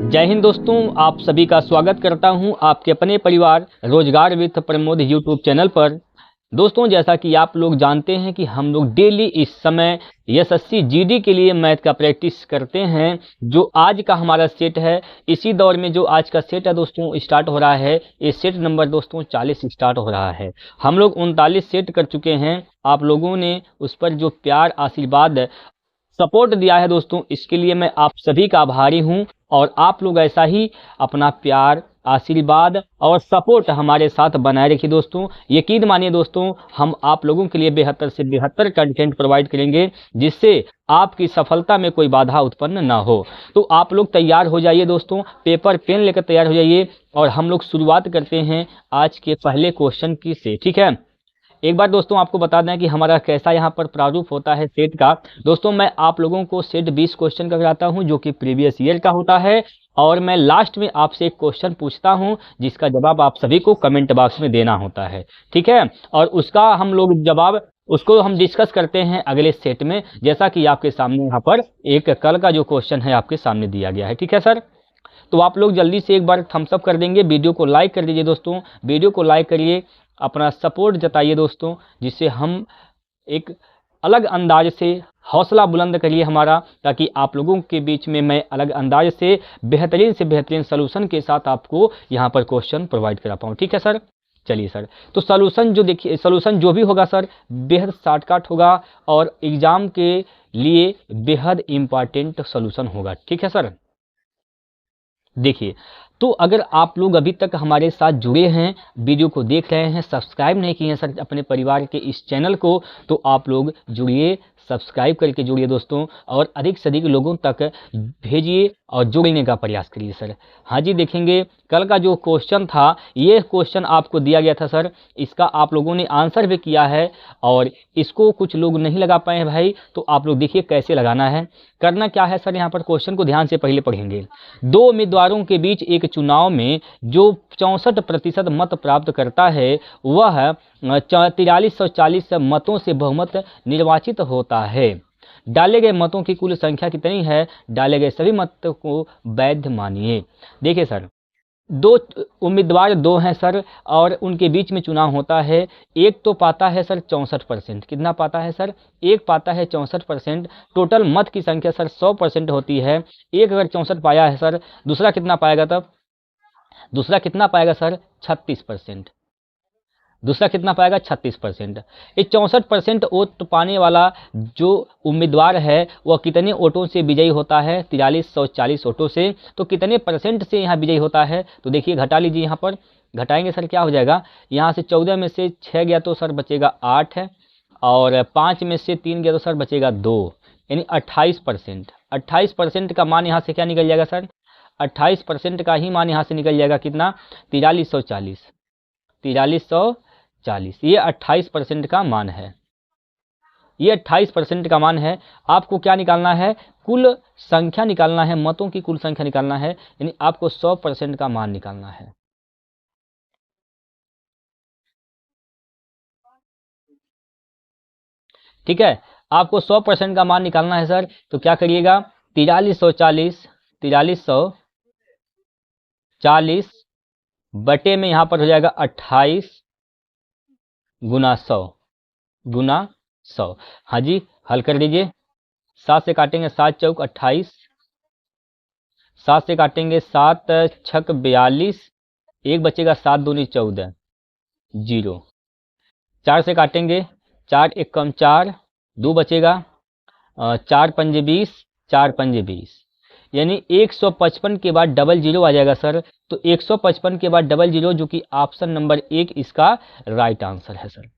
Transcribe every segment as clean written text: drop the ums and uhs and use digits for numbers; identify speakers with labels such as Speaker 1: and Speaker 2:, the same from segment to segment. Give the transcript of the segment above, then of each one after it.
Speaker 1: जय हिंद दोस्तों, आप सभी का स्वागत करता हूं आपके अपने परिवार रोजगार विद प्रमोद यूट्यूब चैनल पर। दोस्तों, जैसा कि आप लोग जानते हैं कि हम लोग डेली इस समय एसएससी जीडी के लिए मैथ का प्रैक्टिस करते हैं। जो आज का हमारा सेट है, इसी दौर में जो आज का सेट है दोस्तों स्टार्ट हो रहा है। ये सेट नंबर दोस्तों 40 स्टार्ट हो रहा है। हम लोग 39 सेट कर चुके हैं। आप लोगों ने उस पर जो प्यार, आशीर्वाद, सपोर्ट दिया है दोस्तों, इसके लिए मैं आप सभी का आभारी हूं। और आप लोग ऐसा ही अपना प्यार, आशीर्वाद और सपोर्ट हमारे साथ बनाए रखिए दोस्तों। यकीन मानिए दोस्तों, हम आप लोगों के लिए बेहतर से बेहतर कंटेंट प्रोवाइड करेंगे, जिससे आपकी सफलता में कोई बाधा उत्पन्न ना हो। तो आप लोग तैयार हो जाइए दोस्तों, पेपर पेन लेकर तैयार हो जाइए और हम लोग शुरुआत करते हैं आज के पहले क्वेश्चन की से। ठीक है, एक बार दोस्तों आपको बता दें कि हमारा कैसा यहाँ पर प्रारूप होता है सेट का। दोस्तों, मैं आप लोगों को सेट 20 क्वेश्चन का कराता हूँ, जो कि प्रीवियस ईयर का होता है। और मैं लास्ट में आपसे एक क्वेश्चन पूछता हूँ, जिसका जवाब आप सभी को कमेंट बॉक्स में देना होता है। ठीक है, और उसका हम लोग जवाब उसको हम डिस्कस करते हैं अगले सेट में, जैसा कि आपके सामने यहाँ पर एक कल का जो क्वेश्चन है आपके सामने दिया गया है। ठीक है सर, तो आप लोग जल्दी से एक बार थम्स अप कर देंगे, वीडियो को लाइक कर दीजिए दोस्तों। वीडियो को लाइक करिए, अपना सपोर्ट जताइए दोस्तों, जिससे हम एक अलग अंदाज से हौसला बुलंद करिए हमारा, ताकि आप लोगों के बीच में मैं अलग अंदाज से बेहतरीन सलूशन के साथ आपको यहाँ पर क्वेश्चन प्रोवाइड करा पाऊँ। ठीक है सर, चलिए सर, तो सलूशन जो देखिए, सलूशन जो भी होगा सर बेहद शॉर्टकट होगा और एग्जाम के लिए बेहद इम्पॉर्टेंट सलूशन होगा। ठीक है सर, देखिए, तो अगर आप लोग अभी तक हमारे साथ जुड़े हैं, वीडियो को देख रहे हैं, सब्सक्राइब नहीं किए हैं सर अपने परिवार के इस चैनल को, तो आप लोग जुड़िए, सब्सक्राइब करके जुड़िए दोस्तों, और अधिक से अधिक लोगों तक भेजिए और जुड़ने का प्रयास करिए सर। हाँ जी, देखेंगे कल का जो क्वेश्चन था, ये क्वेश्चन आपको दिया गया था सर, इसका आप लोगों ने आंसर भी किया है और इसको कुछ लोग नहीं लगा पाए हैं भाई। तो आप लोग देखिए कैसे लगाना है। करना क्या है सर, यहाँ पर क्वेश्चन को ध्यान से पहले पढ़ेंगे। दो उम्मीदवारों के बीच एक चुनाव में जो 64% मत प्राप्त करता है, वह 4340 मतों से बहुमत निर्वाचित होता है। डाले गए मतों की कुल संख्या कितनी है? डाले गए सभी मतों को वैध मानिए। देखिए सर, दो उम्मीदवार दो हैं सर, और उनके बीच में चुनाव होता है। एक तो पाता है सर 64%। कितना पाता है सर? एक पाता है 64%। टोटल मत की संख्या सर 100% होती है। एक अगर 64 पाया है सर, दूसरा कितना पाएगा तब? दूसरा कितना पाएगा सर? 36%। दूसरा कितना पाएगा? 36%। ये 64% वोट पाने वाला जो उम्मीदवार है, वह कितने वोटों से विजयी होता है? 4340 वोटों से। तो कितने परसेंट से यहाँ विजयी होता है? तो देखिए, घटा लीजिए, यहाँ पर घटाएंगे सर, क्या हो जाएगा? यहाँ से 14 में से 6 गया तो सर बचेगा 8 है, और 5 में से 3 गया तो सर बचेगा 2, यानी 28%। 28% का मान यहाँ से क्या निकल जाएगा सर? 28% का ही मान यहाँ से निकल जाएगा कितना? 4340। 4340, ये 28% का मान है। ये 28% का मान है। आपको क्या निकालना है? कुल संख्या निकालना है, मतों की कुल संख्या निकालना है, यानी आपको 100% का मान निकालना है। ठीक है, आपको 100% का मान निकालना है सर। तो क्या करिएगा? 4340 बटे में यहाँ पर हो जाएगा 28 गुना 100 गुना 100। हाँ जी, हल कर दीजिए। 7 से काटेंगे 7 चौक 28, 7 से काटेंगे 7 छक 42, एक बचेगा 7 दूनी 14, 0। 4 से काटेंगे 4 एक कम 4, 2 बचेगा, 4 पंजे 20, 4 पंजे 20, यानी 155 के बाद डबल जीरो आ जाएगा सर। तो 155 के बाद डबल जीरो, जो कि ऑप्शन नंबर 1 इसका राइट आंसर है सर।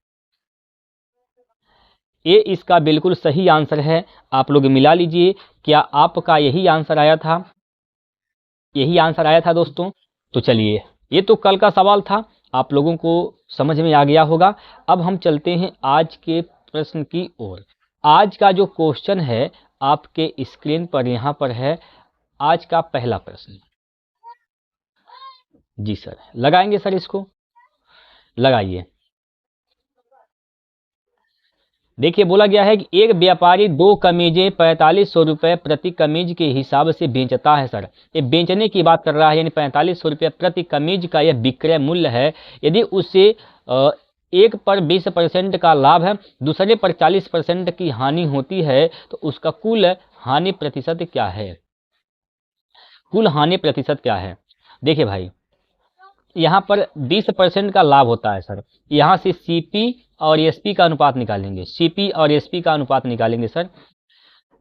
Speaker 1: ये इसका बिल्कुल सही आंसर है। आप लोग मिला लीजिए, क्या आपका यही आंसर आया था? यही आंसर आया था दोस्तों। तो चलिए, ये तो कल का सवाल था, आप लोगों को समझ में आ गया होगा। अब हम चलते हैं आज के प्रश्न की ओर। आज का जो क्वेश्चन है आपके स्क्रीन पर यहाँ पर है। आज का पहला प्रश्न, जी सर, लगाएंगे सर, इसको लगाइए। देखिए बोला गया है कि एक व्यापारी 2 कमीजें 4500 रुपये प्रति कमीज के हिसाब से बेचता है सर। ये बेचने की बात कर रहा है, यानी 4500 रुपये प्रति कमीज का यह विक्रय मूल्य है। यदि उसे एक पर 20% का लाभ है, दूसरे पर 40% की हानि होती है, तो उसका कुल हानि प्रतिशत क्या है? कुल हानि प्रतिशत क्या है? देखिए भाई, यहाँ पर 20% का लाभ होता है सर। यहाँ से सीपी और एसपी का अनुपात निकालेंगे, सीपी और एसपी का अनुपात निकालेंगे सर।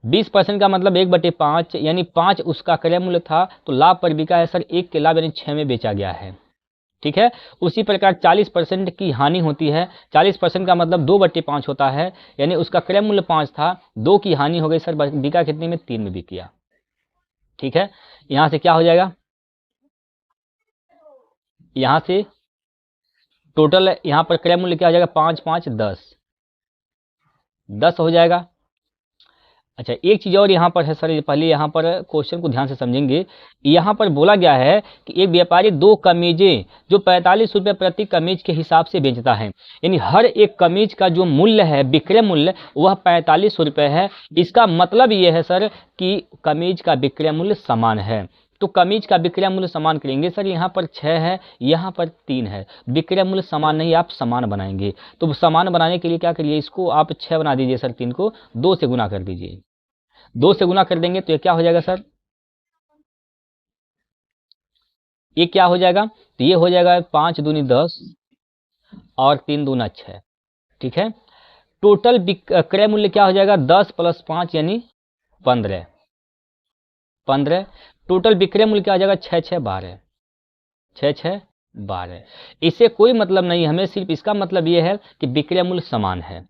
Speaker 1: 20% का मतलब 1/5, यानी 5 उसका क्रय मूल्य था, तो लाभ पर बिका है सर 1 के लाभ, यानी 6 में बेचा गया है। ठीक है। उसी प्रकार 40% की हानि होती है। 40% का मतलब 2/5 होता है, यानी उसका क्रय मूल्य 5 था, 2 की हानि हो गई सर, बिका कितने में? 3 में बिक गया। ठीक है। यहाँ से क्या हो जाएगा? यहाँ से टोटल यहाँ पर क्रय मूल्य क्या हो जाएगा? 5 5 10 हो जाएगा। अच्छा, एक चीज़ और यहाँ पर है सर, पहले यहाँ पर क्वेश्चन को ध्यान से समझेंगे। यहाँ पर बोला गया है कि एक व्यापारी 2 कमीजें जो 45 रुपये प्रति कमीज के हिसाब से बेचता है, यानी हर एक कमीज का जो मूल्य है, विक्रय मूल्य, वह 45 रुपये है। इसका मतलब ये है सर कि कमीज का विक्रय मूल्य समान है। तो कमीज का विक्रय मूल्य समान करेंगे सर। यहाँ पर 6 है, यहाँ पर 3 है, विक्रय मूल्य समान नहीं, आप समान बनाएंगे। तो समान बनाने के लिए क्या करिए, इसको आप 6 बना दीजिए सर, 3 को 2 से गुना कर दीजिए। 2 से गुना कर देंगे तो ये क्या हो जाएगा सर? ये क्या हो जाएगा? तो ये हो जाएगा 5 दूनी 10 और 3 दूना 6। ठीक है। टोटल क्रय मूल्य क्या हो जाएगा? 10 + 5 यानी 15। टोटल विक्रय मूल्य क्या हो जाएगा? 6 6 12। 6 6 12। इससे कोई मतलब नहीं, हमें सिर्फ इसका मतलब ये है कि विक्रय मूल्य समान है।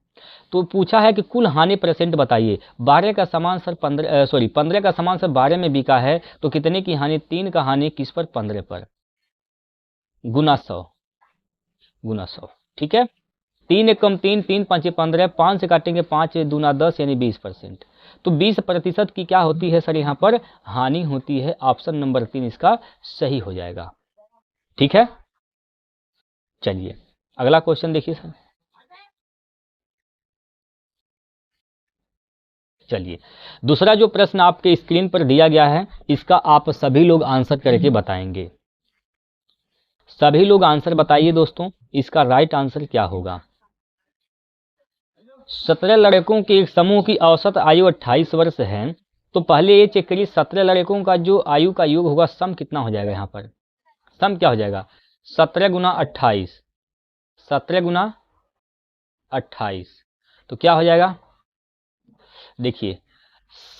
Speaker 1: तो पूछा है कि कुल हानि परसेंट बताइए। 12 का सामान सर 15 का सामान सर 12 में बिका है, तो कितने की हानि? 3 का हानि किस पर? 15 पर, गुना 100। ठीक है। 3 × 3 3 × 5 15, 5 से काटेंगे 5 दूना 10, यानी 20%। तो 20% की क्या होती है सर? यहाँ पर हानि होती है। ऑप्शन नंबर 3 इसका सही हो जाएगा। ठीक है। चलिए अगला क्वेश्चन देखिए सर। चलिए दूसरा जो प्रश्न आपके स्क्रीन पर दिया गया है, इसका आप सभी लोग आंसर करके बताएंगे। सभी लोग आंसर बताइए दोस्तों, इसका राइट आंसर क्या होगा? 17 लड़कों के एक समूह की औसत आयु 28 वर्ष है, तो पहले ये चेक करिए 17 लड़कों का जो आयु का योग होगा, सम कितना हो जाएगा? यहाँ पर सम क्या हो जाएगा? 17 × 28, 17 × 28, तो क्या हो जाएगा? देखिए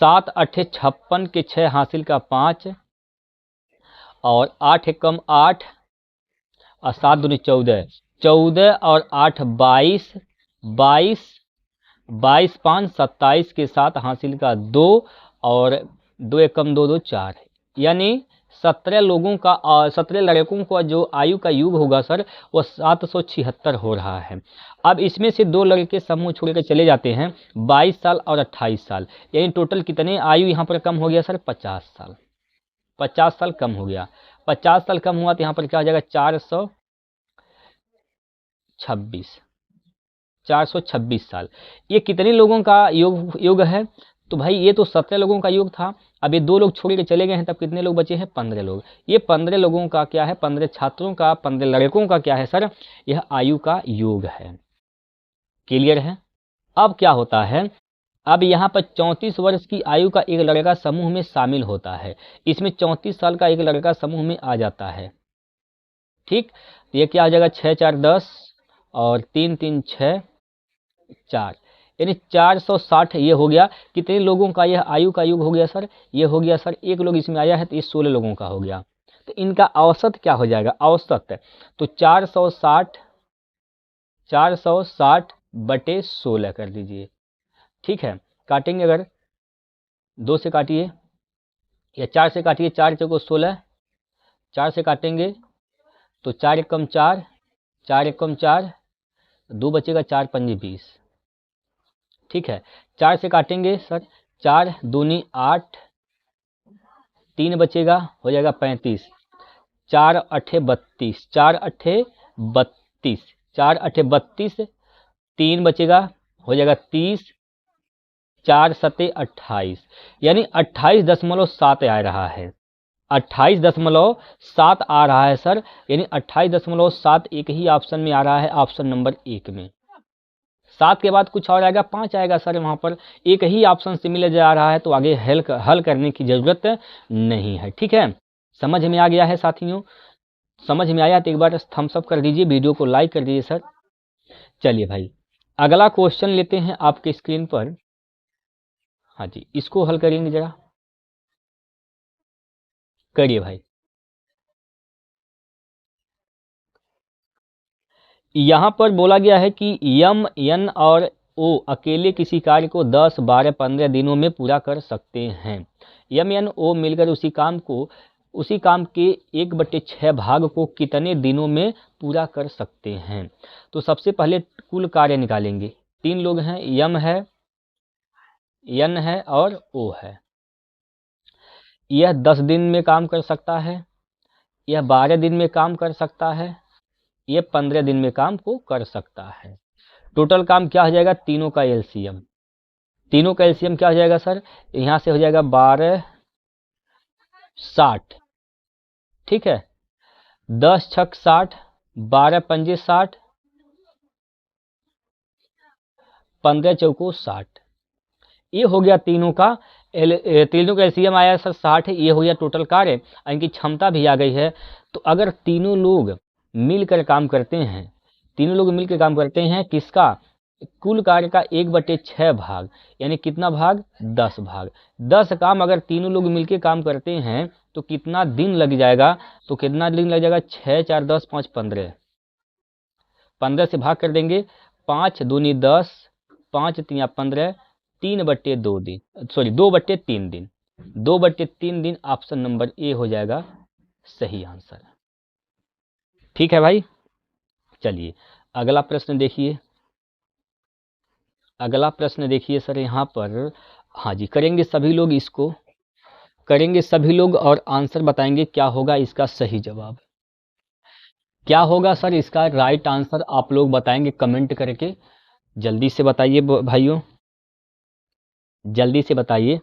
Speaker 1: 7 8 56 के 6 हासिल का 5 और 8 एकम 8 और 7 दूनी 14, 14 और 8 22, 22 22 5 27 के 7 हासिल का 2 और 2 एकम 2 2 4, यानी 17 लोगों का 17 लड़कों का जो आयु का योग होगा सर, वो 776 हो रहा है। अब इसमें से 2 लड़के समूह छोड़ कर चले जाते हैं, 22 साल और 28 साल, यानी टोटल कितने आयु यहाँ पर कम हो गया सर? 50 साल। 50 साल कम हो गया। 50 साल कम हुआ तो यहाँ पर क्या हो जाएगा? 426 साल। ये कितने लोगों का योग है? तो भाई ये तो 17 लोगों का योग था। अब ये 2 लोग छोड़ के चले गए हैं, तब कितने लोग बचे हैं? 15 लोग। ये 15 लोगों का क्या है? 15 छात्रों का, 15 लड़कों का क्या है सर? यह आयु का योग है। क्लियर है? अब क्या होता है, अब यहाँ पर 34 वर्ष की आयु का एक लड़का समूह में शामिल होता है। इसमें 34 साल का एक लड़का समूह में आ जाता है। ठीक, ये क्या हो जाएगा? 6 4 10 और 3 3 6 4, यानी 460 ये हो गया। कितने लोगों का यह आयु का योग हो गया सर? ये हो गया सर, एक लोग इसमें आया है, तो ये 16 लोगों का हो गया। तो इनका औसत क्या हो जाएगा? औसत तो 460/16 कर दीजिए। ठीक है। काटेंगे अगर 2 से काटिए या 4 से काटिए, 4 चौको 16, 4 से काटेंगे तो 4 एकम 4, 4 एकम 4, 2 बचेगा, 4 पंजे 20। ठीक है। 4 से काटेंगे सर, 4 दूनी 8, 3 बचेगा, हो जाएगा 35, 4 अठे 32, 4 अठे 32, 4 अठे 32, 3 बचेगा, हो जाएगा 30, 4 सते 28, यानी 28.7 आ रहा है। 28.7 आ रहा है सर, यानी 28.7 एक ही ऑप्शन में आ रहा है, ऑप्शन नंबर 1 में। 7 के बाद कुछ और आएगा, 5 आएगा सर, वहाँ पर एक ही ऑप्शन से मिल जा रहा है, तो आगे हल करने की ज़रूरत नहीं है। ठीक है, समझ में आ गया है साथियों? समझ में आया तो एक बार थम्स अप कर दीजिए, वीडियो को लाइक कर दीजिए सर। चलिए भाई, अगला क्वेश्चन लेते हैं आपके स्क्रीन पर। हाँ जी, इसको हल करेंगे जरा, करिए भाई। यहाँ पर बोला गया है कि यम, एन और ओ अकेले किसी कार्य को 10, 12, 15 दिनों में पूरा कर सकते हैं। यम, एन, ओ मिलकर उसी काम के 1/6 भाग को कितने दिनों में पूरा कर सकते हैं? तो सबसे पहले कुल कार्य निकालेंगे। 3 लोग हैं, यम है, एन है और ओ है। यह 10 दिन में काम कर सकता है, यह 12 दिन में काम कर सकता है, ये 15 दिन में काम को कर सकता है। टोटल काम क्या हो जाएगा? तीनों का एलसीएम। तीनों का एलसीएम क्या हो जाएगा सर? यहाँ से हो जाएगा 12, 60। ठीक है, 10 छक 60, 12 पंजे 60, 15 चौको 60। ये हो गया तीनों का एलसीएम आया सर 60 है। ये हो गया टोटल कार्य, इनकी क्षमता भी आ गई है। तो अगर तीनों लोग मिलकर काम करते हैं, किसका? कुल कार्य का 1/6 भाग, यानी कितना भाग? 10 भाग। 10 काम अगर तीनों लोग मिलकर काम करते हैं तो कितना दिन लग जाएगा? तो कितना दिन लग जाएगा? 6, 4, 10, 5, 15। 15 से भाग कर देंगे, 5 दूनी 10, 5 तिया 15, 3/2 दिन, सॉरी 2/3 दिन। 2/3 दिन ऑप्शन नंबर ए हो जाएगा सही आंसर। ठीक है भाई, चलिए अगला प्रश्न देखिए। अगला प्रश्न देखिए सर, यहाँ पर हाँ जी, करेंगे सभी लोग, इसको करेंगे सभी लोग और आंसर बताएंगे क्या होगा इसका सही जवाब। क्या होगा सर इसका राइट आंसर, आप लोग बताएंगे कमेंट करके। जल्दी से बताइए भाइयों, जल्दी से बताइए।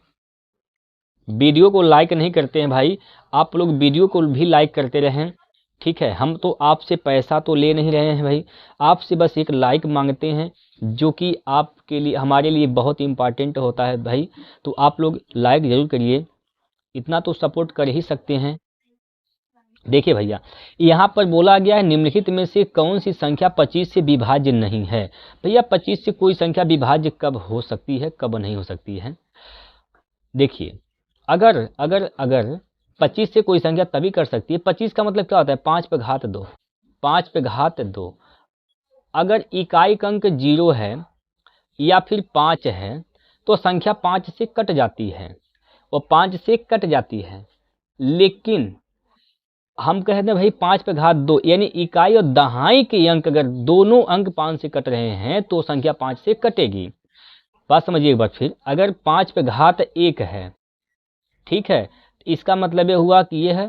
Speaker 1: वीडियो को लाइक नहीं करते हैं भाई, आप लोग वीडियो को भी लाइक करते रहें। ठीक है, हम तो आपसे पैसा तो ले नहीं रहे हैं भाई, आपसे बस एक लाइक मांगते हैं, जो कि आपके लिए, हमारे लिए बहुत इम्पॉर्टेंट होता है भाई। तो आप लोग लाइक ज़रूर करिए, इतना तो सपोर्ट कर ही सकते हैं। देखिए भैया, यहाँ पर बोला गया है निम्नलिखित में से कौन सी संख्या 25 से विभाज्य नहीं है। भैया 25 से कोई संख्या विभाज्य कब हो सकती है, कब नहीं हो सकती है? देखिए, अगर अगर अगर 25 से कोई संख्या तभी कर सकती है, 25 का मतलब क्या होता है? 5 पे घात 2, 5 पे घात 2। अगर इकाई अंक 0 है या फिर 5 है तो संख्या 5 से कट जाती है, वो 5 से कट जाती है। लेकिन हम कहते हैं भाई 5 पे घात 2, यानी इकाई और दहाई के अंक अगर दोनों अंक 5 से कट रहे हैं तो संख्या 5 से कटेगी। बात समझिए एक बार फिर, अगर 5 पे घात 1 है, ठीक है, इसका मतलब ये हुआ कि यह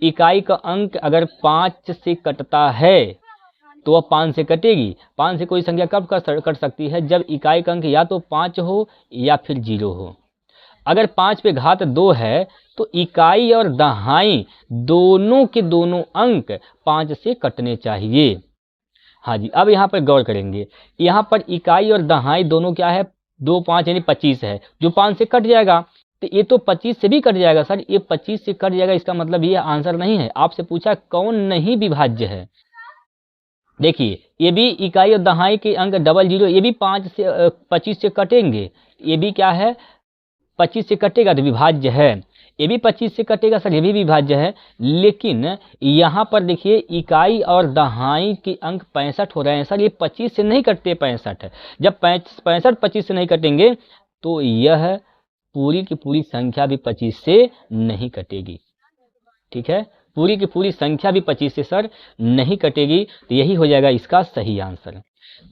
Speaker 1: इकाई का अंक अगर 5 से कटता है तो वह 5 से कटेगी। 5 से कोई संख्या कब कट सकती है? जब इकाई का अंक या तो 5 हो या फिर 0 हो। अगर 5 पे घात 2 है तो इकाई और दहाई दोनों के दोनों अंक 5 से कटने चाहिए। हाँ जी, अब यहाँ पर गौर करेंगे, यहाँ पर इकाई और दहाई दोनों क्या है? 2, 5 यानी 25 है, जो 5 से कट जाएगा। तो ये तो 25 से भी कट जाएगा सर, ये 25 से कट जाएगा, इसका मतलब ये आंसर नहीं है। आपसे पूछा कौन नहीं विभाज्य है। देखिए, ये भी इकाई और दहाई के अंक 00, ये भी 25 से कटेंगे। ये भी क्या है? 25 से कटेगा तो विभाज्य है। ये भी 25 से कटेगा सर, ये भी विभाज्य है। लेकिन यहाँ पर देखिए, इकाई और दहाई के अंक 65 हो रहे हैं सर, ये 25 से नहीं कटते। 65 है, जब 65 25 से नहीं कटेंगे तो यह पूरी की पूरी संख्या भी 25 से नहीं कटेगी। ठीक है, पूरी की पूरी संख्या भी 25 से सर नहीं कटेगी। तो यही हो जाएगा इसका सही आंसर।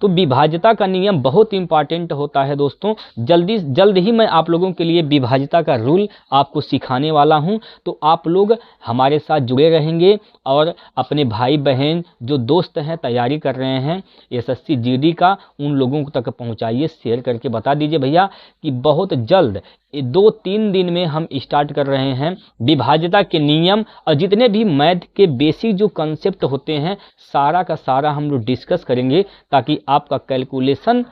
Speaker 1: तो विभाज्यता का नियम बहुत इंपॉर्टेंट होता है दोस्तों। जल्द ही मैं आप लोगों के लिए विभाज्यता का रूल आपको सिखाने वाला हूं। तो आप लोग हमारे साथ जुड़े रहेंगे और अपने भाई बहन जो दोस्त हैं तैयारी कर रहे हैं एसएससी जीडी का, उन लोगों तक पहुंचाइए, शेयर करके बता दीजिए भैया कि बहुत जल्द 2-3 दिन में हम स्टार्ट कर रहे हैं विभाज्यता के नियम, और जितने भी मैथ के बेसिक जो कंसेप्ट होते हैं सारा का सारा हम लोग डिस्कस करेंगे, ताकि आपका कैलकुलेशन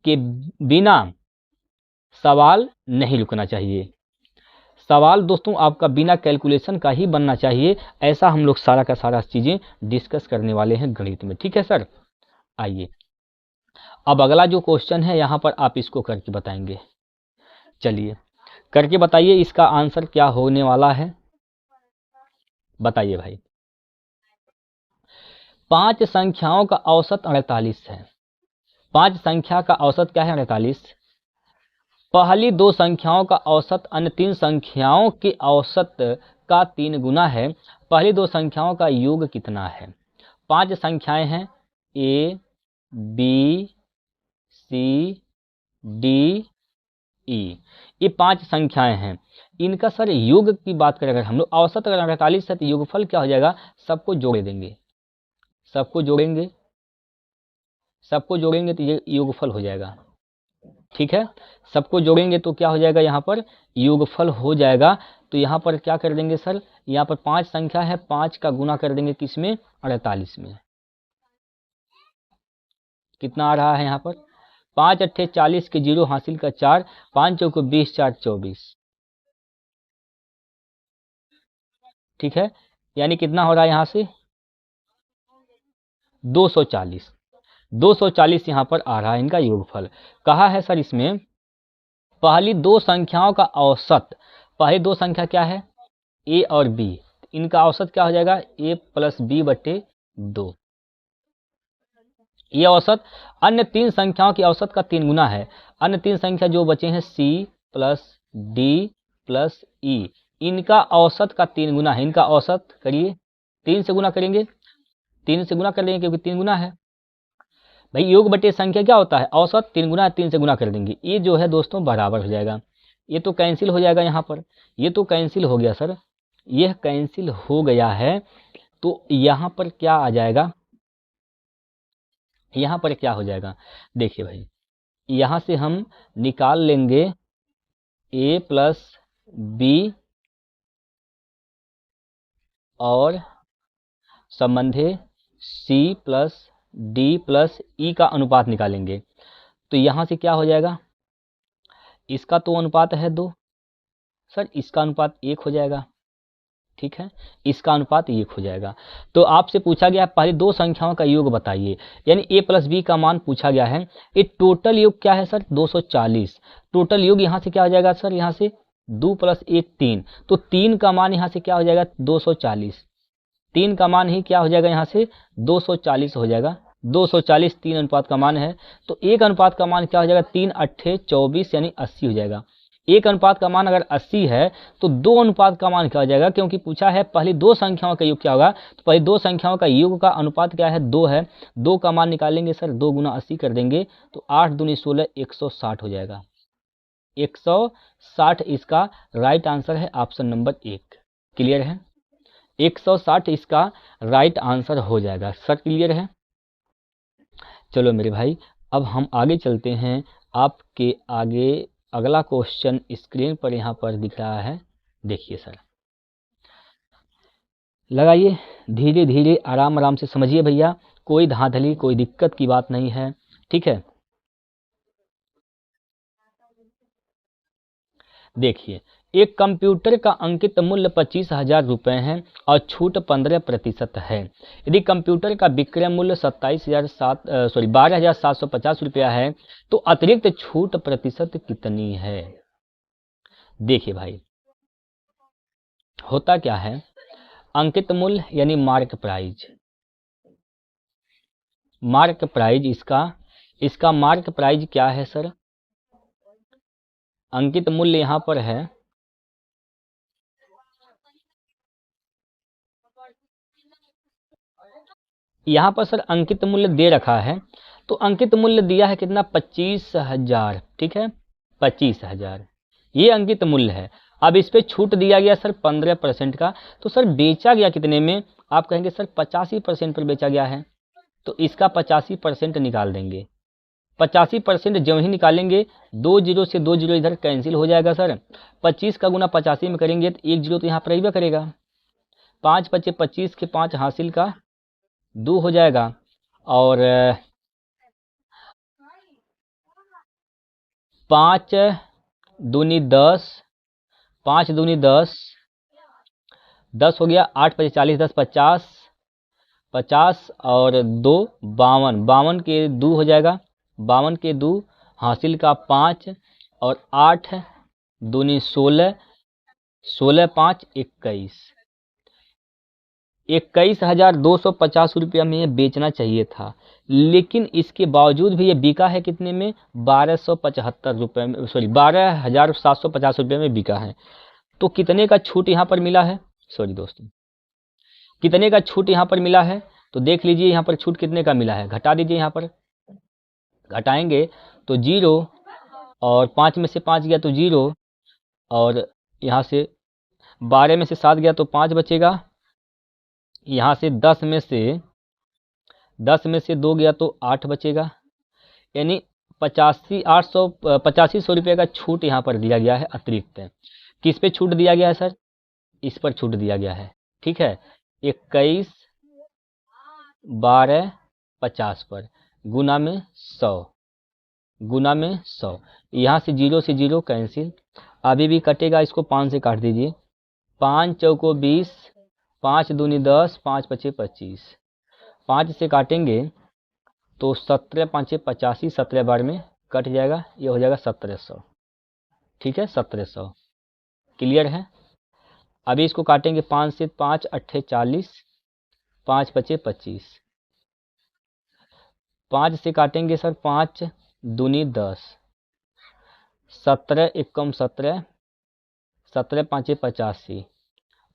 Speaker 1: के बिना सवाल नहीं रुकना चाहिए। सवाल दोस्तों आपका बिना कैलकुलेशन का ही बनना चाहिए, ऐसा हम लोग सारा का सारा चीज़ें डिस्कस करने वाले हैं गणित में। ठीक है सर, आइए अब अगला जो क्वेश्चन है यहाँ पर आप इसको करके बताएंगे। चलिए करके बताइए इसका आंसर क्या होने वाला है, बताइए भाई। 5 संख्याओं का औसत 48 है। 5 संख्या का औसत क्या है? 48। पहली 2 संख्याओं का औसत अन्य 3 संख्याओं के औसत का 3 गुना है। पहली 2 संख्याओं का योग कितना है? 5 संख्याएं हैं, A B C D E, ये 5 संख्याएं हैं। इनका सर योग की बात करें अगर हम लोग, औसत अगर 48 है तो योगफल क्या हो जाएगा? सबको जोड़े देंगे, सबको जोड़ेंगे तो ये योगफल हो जाएगा। ठीक है, सबको जोड़ेंगे तो क्या हो जाएगा? यहाँ पर योगफल हो जाएगा। तो यहाँ पर क्या कर देंगे सर? यहाँ पर 5 संख्या है, 5 का गुना कर देंगे किसमें? 48 में। कितना आ रहा है यहाँ पर? 5 अट्ठे 40 के 0 हासिल का 4, 5 चौको 20, 4 24। ठीक है, यानी कितना हो रहा है यहाँ से? 240। 240 यहाँ पर आ रहा है इनका योगफल। कहा है सर इसमें पहली 2 संख्याओं का औसत। पहली 2 संख्या क्या है? ए और बी। इनका औसत क्या हो जाएगा? ए प्लस बी बटे 2। ये औसत अन्य 3 संख्याओं की औसत का 3 गुना है। अन्य 3 संख्या जो बचे हैं सी प्लस डी प्लस ई, इनका औसत का 3 गुना है। इनका औसत करिए, 3 से गुना करेंगे, 3 से गुना कर लेंगे क्योंकि 3 गुना है। भाई योग बटे संख्या क्या होता है? औसत 3 गुना है, 3 से गुना कर देंगे। ये जो है दोस्तों बराबर हो जाएगा। ये तो कैंसिल हो जाएगा यहाँ पर, ये तो कैंसिल हो गया सर, यह कैंसिल हो गया है। तो यहाँ पर क्या आ जाएगा? यहाँ पर क्या हो जाएगा? देखिए भाई, यहाँ से हम निकाल लेंगे a प्लस बी और संबंधे c प्लस डी प्लस ई का अनुपात निकालेंगे। तो यहाँ से क्या हो जाएगा? इसका तो अनुपात है 2 सर, इसका अनुपात 1 हो जाएगा। ठीक है, इसका अनुपात 1 हो जाएगा। तो आपसे पूछा गया है पहले 2 संख्याओं का योग बताइए, यानी a प्लस बी का मान पूछा गया है। ये टोटल योग क्या है सर? 240। टोटल योग यहाँ से क्या हो जाएगा सर? यहाँ से 2 प्लस 1 3, तो 3 का मान यहाँ से क्या हो जाएगा? 240। 3 का मान ही क्या हो जाएगा? यहाँ से 240 हो जाएगा। 240 3 अनुपात का मान है, तो 1 अनुपात का मान क्या हो जाएगा? 3 अट्ठे 24 यानी 80 हो जाएगा। 1 अनुपात का मान अगर 80 है तो 2 अनुपात का मान क्या हो जाएगा? क्योंकि पूछा है पहली 2 संख्याओं का योग क्या होगा, तो पहली 2 संख्याओं का योग का अनुपात क्या है? 2 है। 2 का मान निकालेंगे सर, 2 गुना 80 कर देंगे तो 8 दूनी 16, 160 हो जाएगा। 160 इसका राइट आंसर है, ऑप्शन नंबर 1। क्लियर है? 160 इसका राइट आंसर हो जाएगा। सर क्लियर है? चलो मेरे भाई, अब हम आगे चलते हैं। आपके आगे अगला क्वेश्चन स्क्रीन पर यहाँ पर दिख रहा है, देखिए सर, लगाइए, धीरे धीरे आराम आराम से समझिए भैया, कोई धांधली कोई दिक्कत की बात नहीं है। ठीक है, देखिए, एक कंप्यूटर का अंकित मूल्य 25,000 रुपये है और छूट 15% है। यदि कंप्यूटर का विक्रय मूल्य 12,750 रुपया है तो अतिरिक्त छूट प्रतिशत कितनी है? देखिए भाई, होता क्या है, अंकित मूल्य यानी मार्क प्राइज, मार्क प्राइज इसका मार्क प्राइज क्या है सर? अंकित मूल्य यहाँ पर है, यहाँ पर सर अंकित मूल्य दे रखा है, तो अंकित मूल्य दिया है कितना, 25,000, ठीक है 25,000 ये अंकित मूल्य है। अब इस पे छूट दिया गया सर 15% का, तो सर बेचा गया कितने में, आप कहेंगे सर 85% पर बेचा गया है, तो इसका 85% निकाल देंगे। 85% जब ही निकालेंगे 2 जीरो से 2 जीरो इधर कैंसिल हो जाएगा सर। 25 का गुना 85 में करेंगे तो 1 जीरो तो यहाँ पर ही करेगा। 5 बचे 25 के 5 हासिल का 2 हो जाएगा, और 5 दूनी 10, 5 दूनी 10, 10 हो गया, 8 पचे 40, 10 50, 50 और 2 52, 52 के 2 हो जाएगा, 52 के 2 हासिल का 5 और 8 दूनी 16, 16 5 21, 21,250 रुपया में ये बेचना चाहिए था, लेकिन इसके बावजूद भी ये बिका है कितने में, 1275 रुपये में, सॉरी 12,750 रुपये में बिका है। तो कितने का छूट यहाँ पर मिला है, सॉरी दोस्तों कितने का छूट यहाँ पर मिला है, तो देख लीजिए यहाँ पर छूट कितने का मिला है, घटा दीजिए, यहाँ पर घटाएंगे तो 0 और 5 में से 5 गया तो 0, और यहाँ से 12 में से 7 गया तो 5 बचेगा, यहाँ से 10 में से 2 गया तो 8 बचेगा, यानी 85,885 रुपये का छूट यहाँ पर दिया गया है अतिरिक्त। किस पे छूट दिया गया है सर, इस पर छूट दिया गया है, ठीक है 21 12 50 पर गुना में 100, गुना में 100, यहाँ से 0 से 0 कैंसिल, अभी भी कटेगा, इसको 5 से काट दीजिए, 5 चौको 20, 5 दूनी 10, 5 पचे 25, 5 से काटेंगे तो 17 5 85, 17 बार में कट जाएगा, ये हो जाएगा 1700, ठीक है 1700, क्लियर है। अभी इसको काटेंगे 5 से, 5 अट्ठे 40, 5 पचे 25, 5 से काटेंगे सर 5 दूनी 10, 17 एकम 17, 17 पाँचे 85,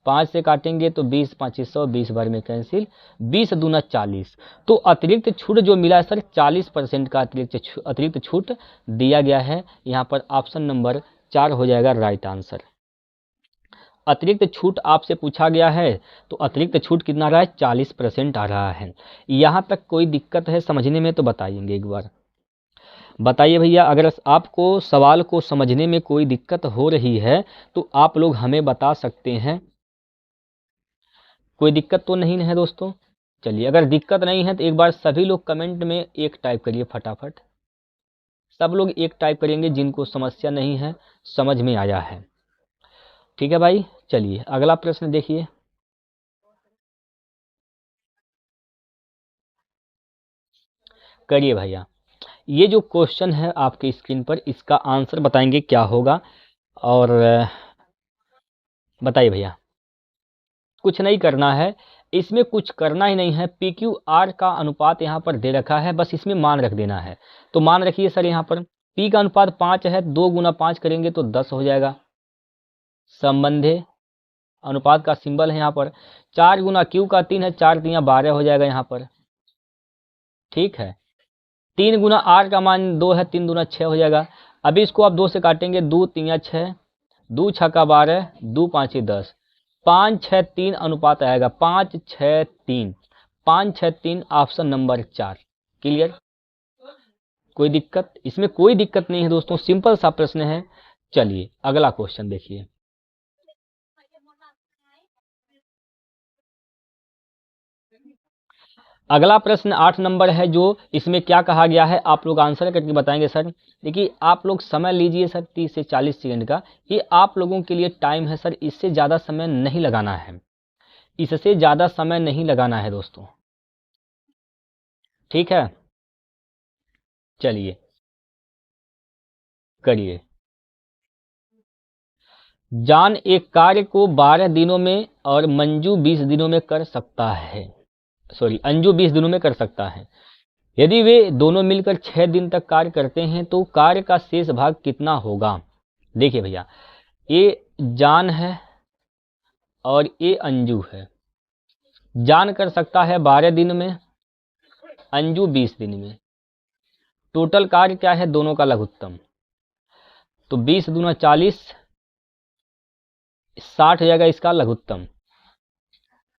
Speaker 1: 5 से काटेंगे तो 20 5 100, 20 बार में कैंसिल, 20 दूना 40, तो अतिरिक्त छूट जो मिला है सर 40% का अतिरिक्त छूट दिया गया है। यहाँ पर ऑप्शन नंबर 4 हो जाएगा राइट आंसर। अतिरिक्त छूट आपसे पूछा गया है, तो अतिरिक्त छूट कितना रहा है, 40% आ रहा है। यहाँ तक कोई दिक्कत है समझने में तो बताइएंगे एक बार, बताइए भैया, अगर आपको सवाल को समझने में कोई दिक्कत हो रही है तो आप लोग हमें बता सकते हैं। कोई दिक्कत तो नहीं है दोस्तों, चलिए अगर दिक्कत नहीं है तो एक बार सभी लोग कमेंट में 1 टाइप करिए फटाफट, सब लोग 1 टाइप करेंगे जिनको समस्या नहीं है, समझ में आया है, ठीक है भाई। चलिए अगला प्रश्न देखिए, करिए भैया। ये जो क्वेश्चन है आपके स्क्रीन पर, इसका आंसर बताएंगे क्या होगा, और बताइए भैया। कुछ नहीं करना है, इसमें कुछ करना ही नहीं है, पी क्यू आर का अनुपात यहाँ पर दे रखा है, बस इसमें मान रख देना है। तो मान रखिए सर, यहाँ पर पी का अनुपात 5 है, 2 गुना 5 करेंगे तो 10 हो जाएगा। संबंधे अनुपात का सिंबल है यहाँ पर, 4 गुना क्यू का 3 है, 4 3 12 हो जाएगा यहाँ पर, ठीक है। 3 गुना आर का मान 2 है, 3 दूना 6 हो जाएगा। अभी इसको आप 2 से काटेंगे, 2 3 6, 2 6 12, 2 5 10, 5 6 3 अनुपात आएगा, 5 6 3, 5 6 3 ऑप्शन नंबर 4, क्लियर। कोई दिक्कत, इसमें कोई दिक्कत नहीं है दोस्तों, सिंपल सा प्रश्न है। चलिए अगला क्वेश्चन देखिए, अगला प्रश्न 8 नंबर है, जो इसमें क्या कहा गया है आप लोग आंसर करके बताएंगे सर। देखिए आप लोग समय लीजिए सर 30 से 40 सेकंड का, ये आप लोगों के लिए टाइम है सर, इससे ज़्यादा समय नहीं लगाना है, इससे ज़्यादा समय नहीं लगाना है दोस्तों, ठीक है। चलिए करिए। जान एक कार्य को 12 दिनों में और मंजू 20 दिनों में कर सकता है, सॉरी अंजू 20 दिनों में कर सकता है। यदि वे दोनों मिलकर 6 दिन तक कार्य करते हैं तो कार्य का शेष भाग कितना होगा। देखिए भैया, ये जान है और ये अंजू है। जान कर सकता है 12 दिन में, अंजू 20 दिन में, टोटल कार्य क्या है, दोनों का लघुत्तम। तो 20 दूना 40, 60 हो जाएगा इसका लघुत्तम।